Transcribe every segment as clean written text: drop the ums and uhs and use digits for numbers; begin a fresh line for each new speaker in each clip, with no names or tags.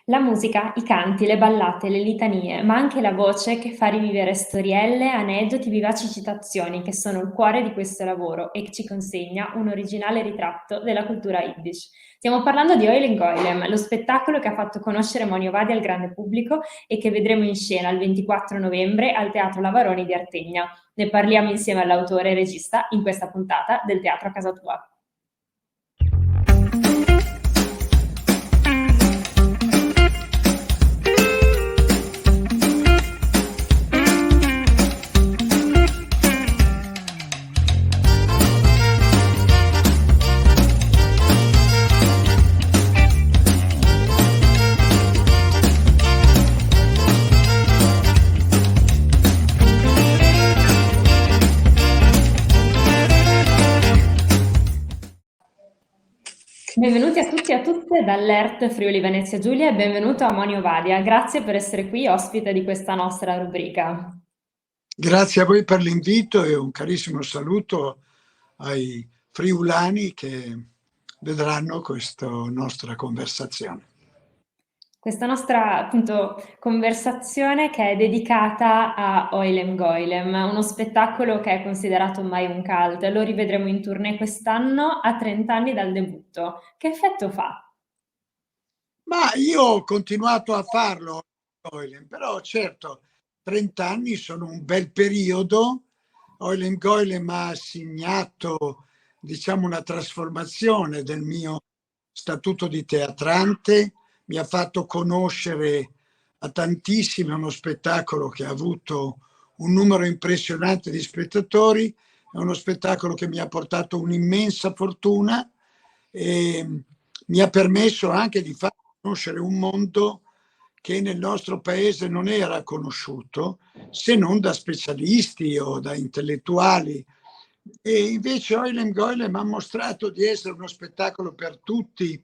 La musica, i canti, le ballate, le litanie, ma anche la voce che fa rivivere storielle, aneddoti, vivaci citazioni che sono il cuore di questo lavoro e che ci consegna un originale ritratto della cultura Yiddish. Stiamo parlando di Oilem Goilem, lo spettacolo che ha fatto conoscere Monio Vadi al grande pubblico e che vedremo in scena il 24 novembre al Teatro Lavaroni di Artegna. Ne parliamo insieme all'autore e regista in questa puntata del Teatro a Casa Tua. Benvenuti a tutti e a tutte dall'ERT Friuli Venezia Giulia e benvenuto a Monio Vadia. Grazie per essere qui ospite di questa nostra rubrica.
Grazie a voi per l'invito e un carissimo saluto ai friulani che vedranno questa nostra conversazione.
Questa nostra appunto conversazione che è dedicata a Oilem Goilem, uno spettacolo che è considerato ormai un cult. Lo rivedremo in tournée quest'anno a 30 anni dal debutto. Che effetto fa?
Ma io ho continuato a farlo, però certo 30 anni sono un bel periodo. Oilem Goilem ha segnato, diciamo, una trasformazione del mio statuto di teatrante, mi ha fatto conoscere a tantissimi uno spettacolo che ha avuto un numero impressionante di spettatori, è uno spettacolo che mi ha portato un'immensa fortuna e mi ha permesso anche di far conoscere un mondo che nel nostro paese non era conosciuto se non da specialisti o da intellettuali. E invece Oilem Goilem ha mostrato di essere uno spettacolo per tutti,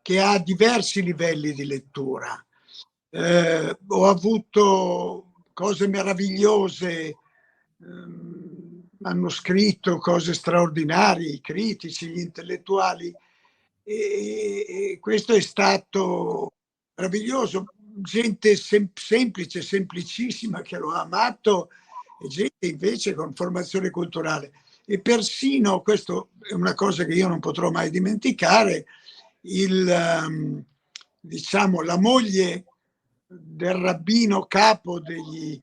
che ha diversi livelli di lettura. Ho avuto cose meravigliose, hanno scritto cose straordinarie, i critici, gli intellettuali, e questo è stato meraviglioso. Gente semplice, semplicissima che lo ha amato e gente invece con formazione culturale. E persino, questo è una cosa che io non potrò mai dimenticare, diciamo, la moglie del rabbino capo degli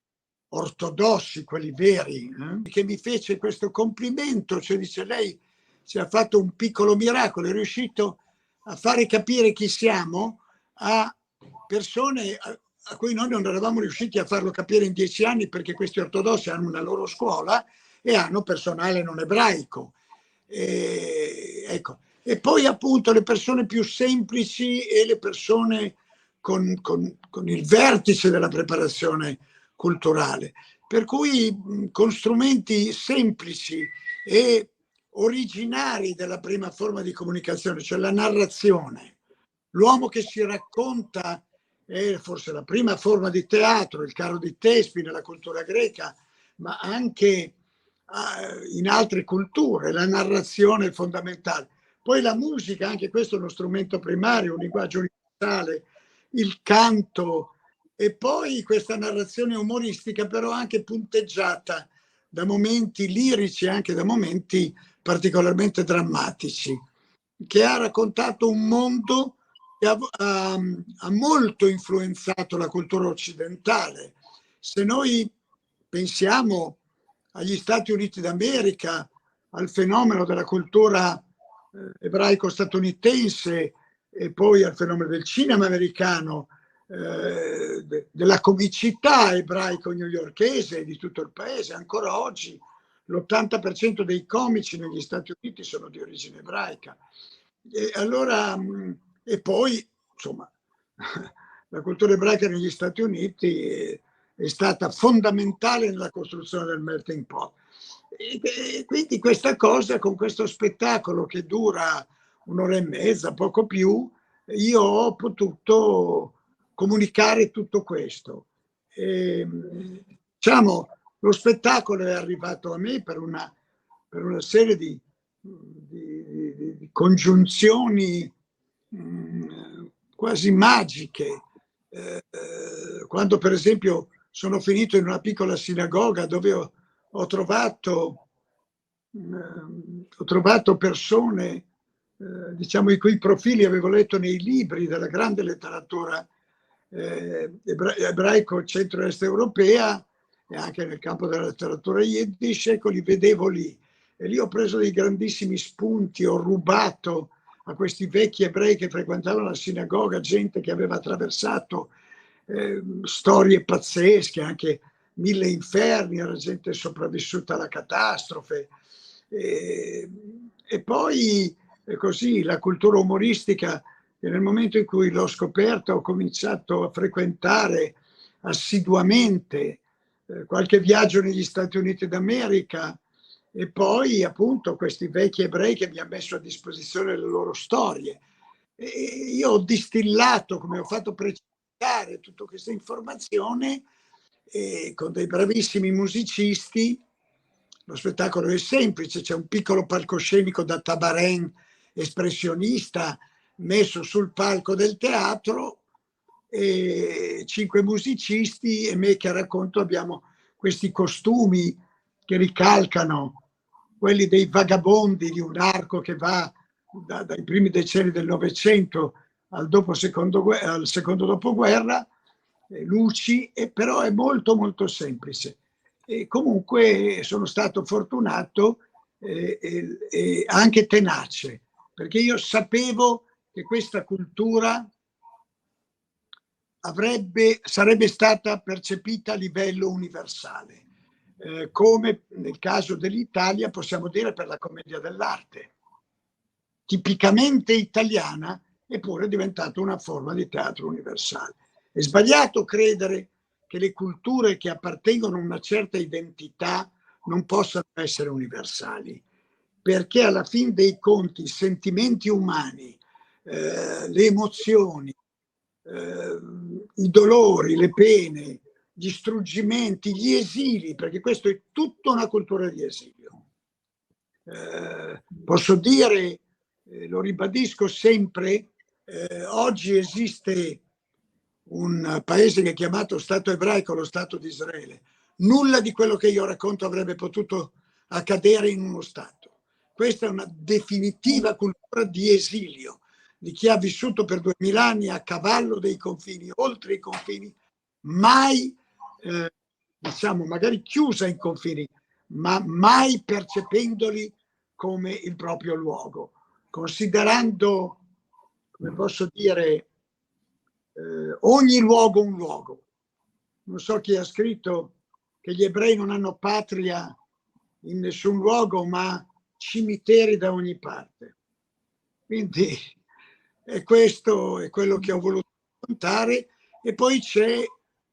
ortodossi, quelli veri, che mi fece questo complimento, cioè dice: lei ci ha fatto un piccolo miracolo, è riuscito a fare capire chi siamo a persone a cui noi non eravamo riusciti a farlo capire in 10 anni, perché questi ortodossi hanno una loro scuola e hanno personale non ebraico. Ecco. E poi appunto le persone più semplici e le persone con il vertice della preparazione culturale, per cui con strumenti semplici e originari della prima forma di comunicazione, cioè la narrazione. L'uomo che si racconta è forse la prima forma di teatro, il carro di Tespi nella cultura greca, ma anche in altre culture la narrazione è fondamentale. Poi la musica, anche questo è uno strumento primario, un linguaggio universale, il canto, e poi questa narrazione umoristica però anche punteggiata da momenti lirici e anche da momenti particolarmente drammatici, che ha raccontato un mondo che ha molto influenzato la cultura occidentale. Se noi pensiamo agli Stati Uniti d'America, al fenomeno della cultura ebraico-statunitense e poi al fenomeno del cinema americano, della comicità ebraico-newyorkese di tutto il paese. Ancora oggi l'80% dei comici negli Stati Uniti sono di origine ebraica. E allora, e poi, insomma, la cultura ebraica negli Stati Uniti è stata fondamentale nella costruzione del melting pot. E quindi questa cosa, con questo spettacolo che dura un'ora e mezza, poco più, io ho potuto comunicare tutto questo. Diciamo, lo spettacolo è arrivato a me per una serie di congiunzioni quasi magiche. Quando per esempio sono finito in una piccola sinagoga dove ho trovato persone, diciamo, i cui profili avevo letto nei libri della grande letteratura ebraico centro-est europea e anche nel campo della letteratura yiddish, ecco, li vedevo lì. E lì ho preso dei grandissimi spunti, ho rubato a questi vecchi ebrei che frequentavano la sinagoga, gente che aveva attraversato storie pazzesche, anche 1000 inferni, era gente sopravvissuta alla catastrofe. E poi così la cultura umoristica, che nel momento in cui l'ho scoperta ho cominciato a frequentare assiduamente, qualche viaggio negli Stati Uniti d'America, e poi appunto questi vecchi ebrei che mi hanno messo a disposizione le loro storie. E io ho distillato, come ho fatto precipitare tutta questa informazione, e con dei bravissimi musicisti. Lo spettacolo è semplice, c'è un piccolo palcoscenico da Tabarin espressionista messo sul palco del teatro, e 5 musicisti e me che racconto. Abbiamo questi costumi che ricalcano quelli dei vagabondi di un arco che va dai primi decenni del Novecento al secondo dopoguerra, luci, però è molto molto semplice. E comunque sono stato fortunato e anche tenace, perché io sapevo che questa cultura sarebbe stata percepita a livello universale, come nel caso dell'Italia possiamo dire per la commedia dell'arte, tipicamente italiana, eppure è diventata una forma di teatro universale. È sbagliato credere che le culture che appartengono a una certa identità non possano essere universali, perché alla fin dei conti i sentimenti umani, le emozioni, i dolori, le pene, gli struggimenti, gli esili, perché questo è tutta una cultura di esilio. Posso dire, lo ribadisco sempre, oggi esiste un paese che è chiamato Stato ebraico, lo Stato di Israele. Nulla di quello che io racconto avrebbe potuto accadere in uno Stato. Questa è una definitiva cultura di esilio, di chi ha vissuto per 2000 anni a cavallo dei confini, oltre i confini, mai, diciamo, magari chiusa in confini, ma mai percependoli come il proprio luogo, considerando, come posso dire, ogni luogo un luogo. Non so chi ha scritto che gli ebrei non hanno patria in nessun luogo, ma cimiteri da ogni parte. Quindi questo è quello che ho voluto raccontare. E poi c'è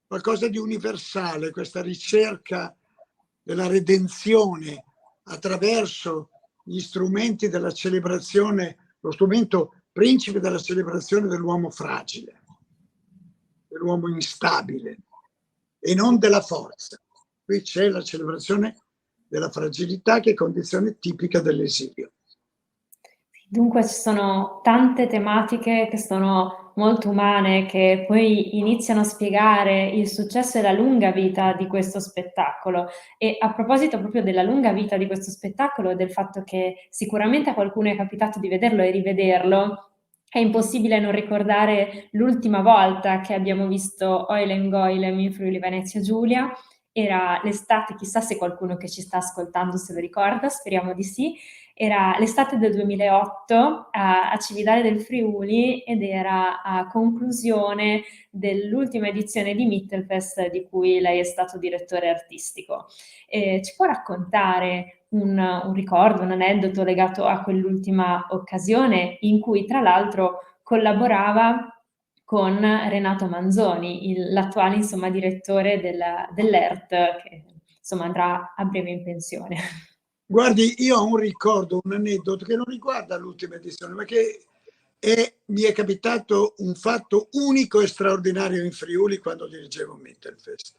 qualcosa di universale, questa ricerca della redenzione attraverso gli strumenti della celebrazione, lo strumento principe della celebrazione dell'uomo fragile, dell'uomo instabile e non della forza. Qui c'è la celebrazione della fragilità, che è condizione tipica dell'esilio.
Dunque ci sono tante tematiche che sono molto umane, che poi iniziano a spiegare il successo e la lunga vita di questo spettacolo. E a proposito proprio della lunga vita di questo spettacolo e del fatto che sicuramente a qualcuno è capitato di vederlo e rivederlo, è impossibile non ricordare l'ultima volta che abbiamo visto Eulen Goilem in Friuli Venezia Giulia. Era l'estate, chissà se qualcuno che ci sta ascoltando se lo ricorda, speriamo di sì. Era l'estate del 2008 a Cividale del Friuli ed era a conclusione dell'ultima edizione di Mittelfest di cui lei è stato direttore artistico. Ci può raccontare un ricordo, un aneddoto legato a quell'ultima occasione in cui tra l'altro collaborava con Renato Manzoni, l'attuale insomma direttore dell'ERT, che insomma andrà a breve in pensione.
Guardi, io ho un ricordo, un aneddoto che non riguarda l'ultima edizione, ma che mi è capitato un fatto unico e straordinario in Friuli quando dirigevo Mittelfest.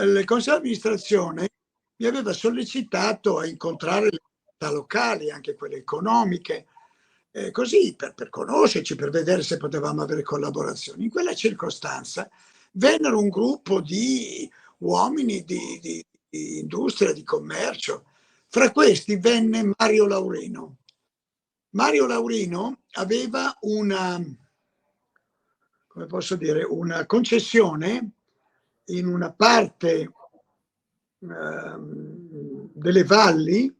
Il consiglio di amministrazione mi aveva sollecitato a incontrare le realtà locali, anche quelle economiche, così per conoscerci, per vedere se potevamo avere collaborazioni. In quella circostanza vennero un gruppo di uomini di industria, di commercio. Fra questi venne Mario Laurino. Mario Laurino aveva come posso dire, una concessione in una parte delle valli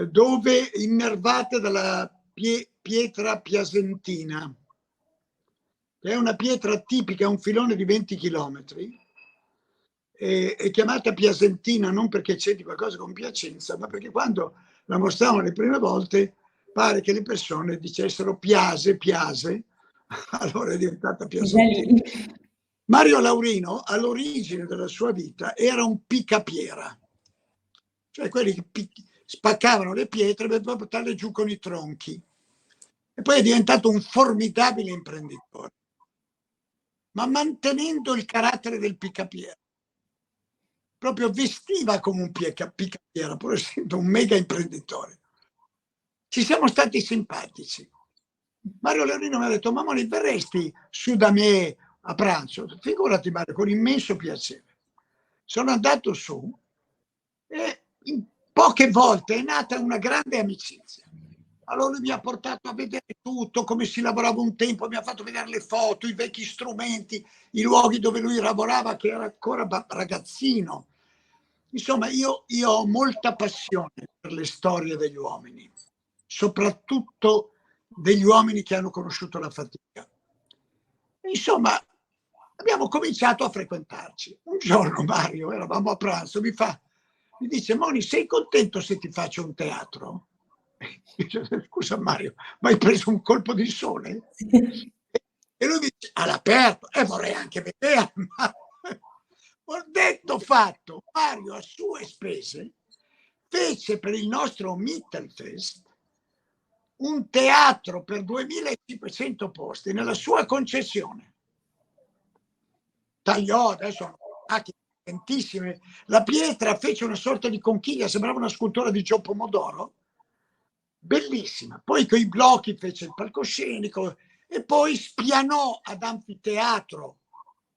dove innervate dalla pietra piasentina, che è una pietra tipica, un filone di 20 chilometri, è chiamata piasentina non perché c'è di qualcosa con Piacenza, ma perché quando la mostravano le prime volte pare che le persone dicessero Piase, allora è diventata Piasentina. Mario Laurino all'origine della sua vita era un picapiera, cioè quelli che spaccavano le pietre per poi portarle giù con i tronchi, e poi è diventato un formidabile imprenditore, ma mantenendo il carattere del picapiera. Proprio vestiva come un picapiera, pur essendo un mega imprenditore. Ci siamo stati simpatici. Mario Laurino mi ha detto: Mamoni, verresti su da me a pranzo? Figurati Mario, con immenso piacere. Sono andato su e in poche volte è nata una grande amicizia. Allora lui mi ha portato a vedere tutto, come si lavorava un tempo, mi ha fatto vedere le foto, i vecchi strumenti, i luoghi dove lui lavorava, che era ancora ragazzino. Insomma, io ho molta passione per le storie degli uomini, soprattutto degli uomini che hanno conosciuto la fatica. Insomma, abbiamo cominciato a frequentarci. Un giorno Mario, eravamo a pranzo, mi dice: Moni, sei contento se ti faccio un teatro? Scusa Mario, ma hai preso un colpo di sole? E lui mi dice: all'aperto, e vorrei anche vedere. Ho detto fatto. Mario a sue spese fece per il nostro Mittelfest un teatro per 2500 posti nella sua concessione. Tagliò, adesso tantissime. La pietra fece una sorta di conchiglia, sembrava una scultura di Gio Pomodoro, bellissima. Poi con i blocchi fece il palcoscenico e poi spianò ad anfiteatro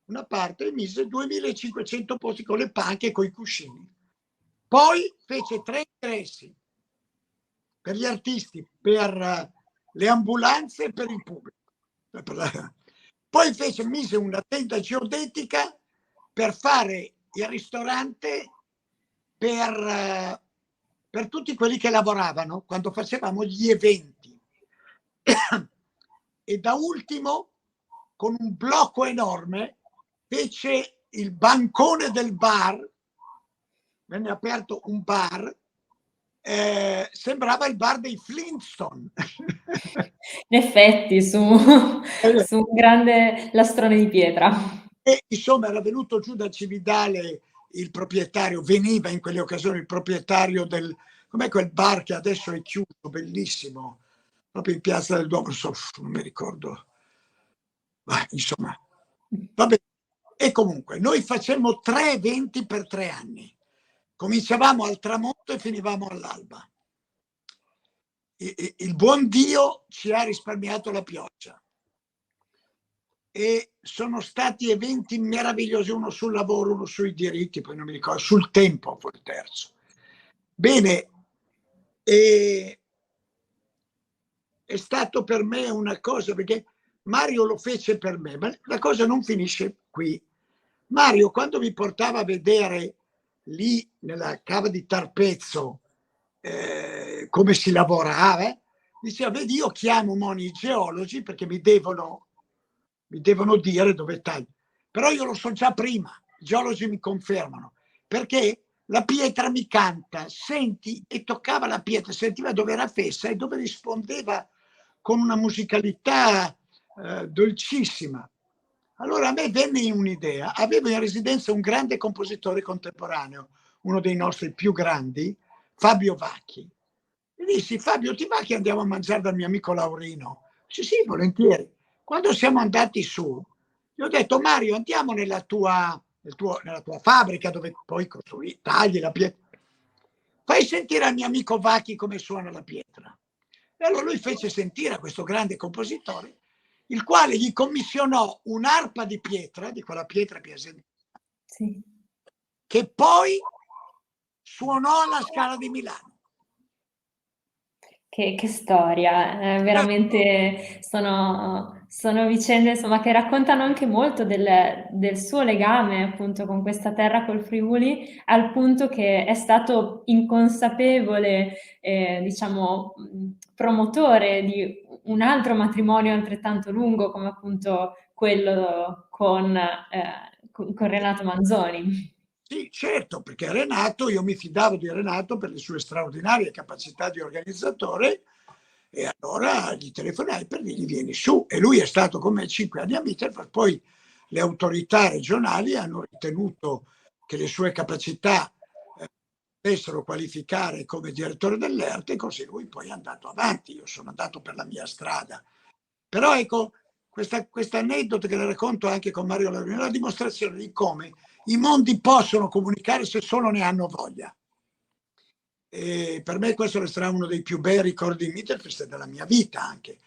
una parte e mise 2500 posti con le panche e con i cuscini. Poi fece 3 ingressi per gli artisti, per le ambulanze e per il pubblico. Poi mise una tenda geodetica per fare il ristorante per tutti quelli che lavoravano quando facevamo gli eventi. E da ultimo, con un blocco enorme, fece il bancone del bar, venne aperto un bar, sembrava il bar dei Flintstone.
In effetti, su un grande lastrone di pietra.
E insomma era venuto giù da Cividale il proprietario, veniva in quelle occasioni il proprietario del, com'è quel bar che adesso è chiuso, bellissimo, proprio in Piazza del Duomo, non mi ricordo. Ma insomma, vabbè. E comunque noi facemmo 3 eventi per 3 anni. Cominciavamo al tramonto e finivamo all'alba. Il buon Dio ci ha risparmiato la pioggia. E sono stati eventi meravigliosi, uno sul lavoro, uno sui diritti, poi non mi ricordo, sul tempo poi il terzo. Bene, è stato per me una cosa, perché Mario lo fece per me, ma la cosa non finisce qui. Mario, quando mi portava a vedere lì nella cava di Tarpezzo come si lavorava, diceva: vedi, io chiamo i geologi perché mi devono dire dove taglio, però io lo so già prima, i geologi mi confermano, perché la pietra mi canta, senti, e toccava la pietra, sentiva dove era fessa e dove rispondeva con una musicalità dolcissima. Allora a me venne un'idea, avevo in residenza un grande compositore contemporaneo, uno dei nostri più grandi, Fabio Vacchi. E dissi: Fabio, ti va che andiamo a mangiare dal mio amico Laurino? Sì, volentieri. Quando siamo andati su, gli ho detto: Mario, andiamo nella tua fabbrica dove poi tagli la pietra. Fai sentire al mio amico Vacchi come suona la pietra. E allora lui fece sentire a questo grande compositore, il quale gli commissionò un'arpa di pietra, di quella pietra piacentina,
Sì.
che poi suonò alla Scala di Milano.
Che storia, veramente sono vicende insomma che raccontano anche molto del suo legame appunto con questa terra, col Friuli, al punto che è stato inconsapevole, diciamo, promotore di un altro matrimonio altrettanto lungo come appunto quello con Renato Manzoni.
Sì, certo, perché Renato, io mi fidavo di Renato per le sue straordinarie capacità di organizzatore, e allora gli telefonai per dirgli vieni su, e lui è stato con me 5 anni a Mitterrand. Poi le autorità regionali hanno ritenuto che le sue capacità potessero qualificare come direttore dell'ERT, e così lui poi è andato avanti. Io sono andato per la mia strada. Però ecco, questo aneddoto che le racconto anche con Mario Laurino è la dimostrazione di come i mondi possono comunicare se solo ne hanno voglia. E per me questo resterà uno dei più bei ricordi di Mitterfest della mia vita, anche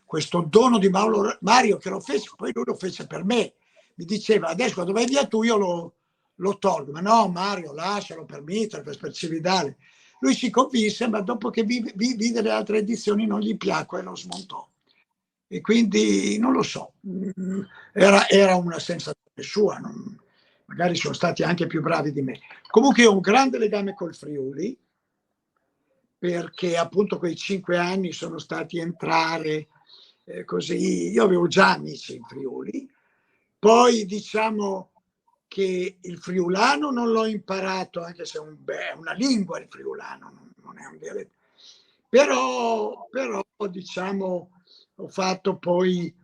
questo dono di Mario che lo fece, poi lui lo fece per me. Mi diceva adesso quando vai via tu io lo tolgo, ma no Mario lascialo per Mitterfest, per Cividale. Lui si convinse, ma dopo che vide le altre edizioni non gli piacque e lo smontò. E quindi non lo so, era una sensazione sua, magari sono stati anche più bravi di me. Comunque io ho un grande legame col Friuli, perché appunto quei 5 anni sono stati entrare così, io avevo già amici in Friuli, poi diciamo che il friulano non l'ho imparato, anche se è una lingua il friulano, non è un dialetto, però diciamo ho fatto poi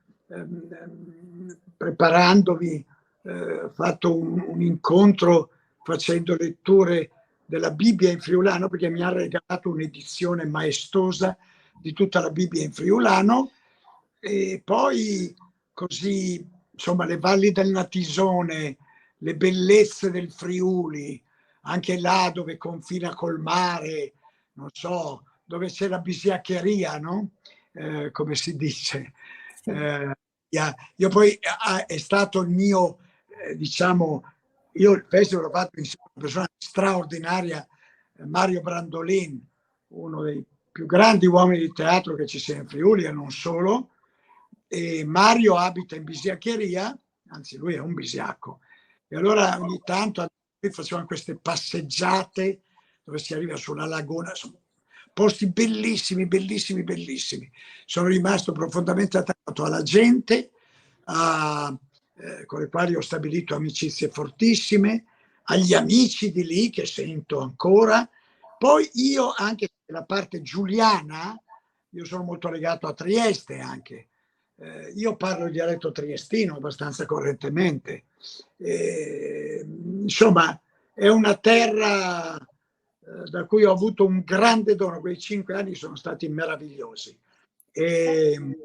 preparandomi, fatto un incontro facendo letture della Bibbia in friulano, perché mi ha regalato un'edizione maestosa di tutta la Bibbia in friulano, e poi così insomma le valli del Natisone, le bellezze del Friuli, anche là dove confina col mare, non so, dove c'è la bisiaccheria, no? Come si dice.
Sì.
Io poi è stato il mio, diciamo, io il festival l'ho fatto insieme a una persona straordinaria, Mario Brandolin, uno dei più grandi uomini di teatro che ci sia in Friuli e non solo. E Mario abita in Bisiaccheria, anzi lui è un bisiacco, e allora ogni tanto facevano queste passeggiate dove si arriva sulla laguna, insomma, posti bellissimi, bellissimi, bellissimi. Sono rimasto profondamente attaccato alla gente, con le quali ho stabilito amicizie fortissime, agli amici di lì che sento ancora. Poi io anche la parte giuliana, io sono molto legato a Trieste anche. Io parlo il dialetto triestino abbastanza correntemente. Insomma, è una terra da cui ho avuto un grande dono. Quei 5 anni sono stati meravigliosi e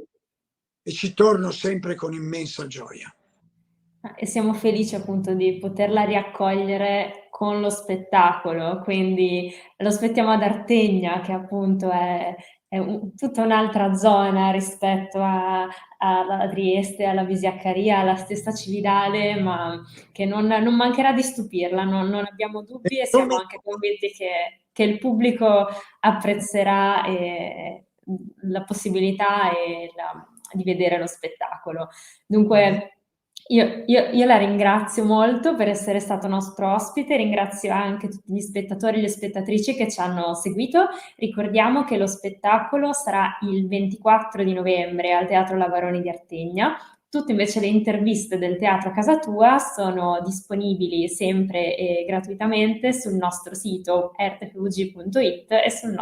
ci torno sempre con immensa gioia.
E siamo felici appunto di poterla riaccogliere con lo spettacolo, quindi lo aspettiamo ad Artegna, che appunto è tutta un'altra zona rispetto alla Trieste, alla Bisiaccaria, alla stessa Cividale, ma che non mancherà di stupirla, non abbiamo dubbi e siamo anche convinti che il pubblico apprezzerà la possibilità di vedere lo spettacolo. Dunque, io la ringrazio molto per essere stato nostro ospite, ringrazio anche tutti gli spettatori e le spettatrici che ci hanno seguito. Ricordiamo che lo spettacolo sarà il 24 di novembre al Teatro Lavaroni di Artegna. Tutte invece le interviste del Teatro Casa Tua sono disponibili sempre e gratuitamente sul nostro sito rtfug.it e sulla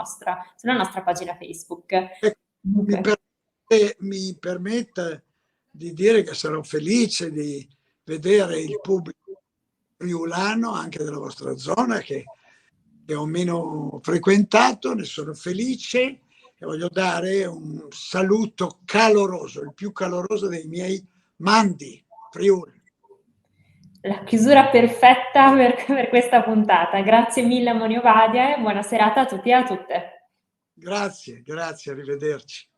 nostra pagina Facebook.
Mi permetta di dire che sarò felice di vedere il pubblico friulano anche della vostra zona che ho meno frequentato, ne sono felice e voglio dare un saluto caloroso, il più caloroso dei miei mandi Friuli.
La chiusura perfetta per questa puntata. Grazie mille a Monio Vadia e buona serata a tutti e a tutte.
Grazie, grazie, arrivederci.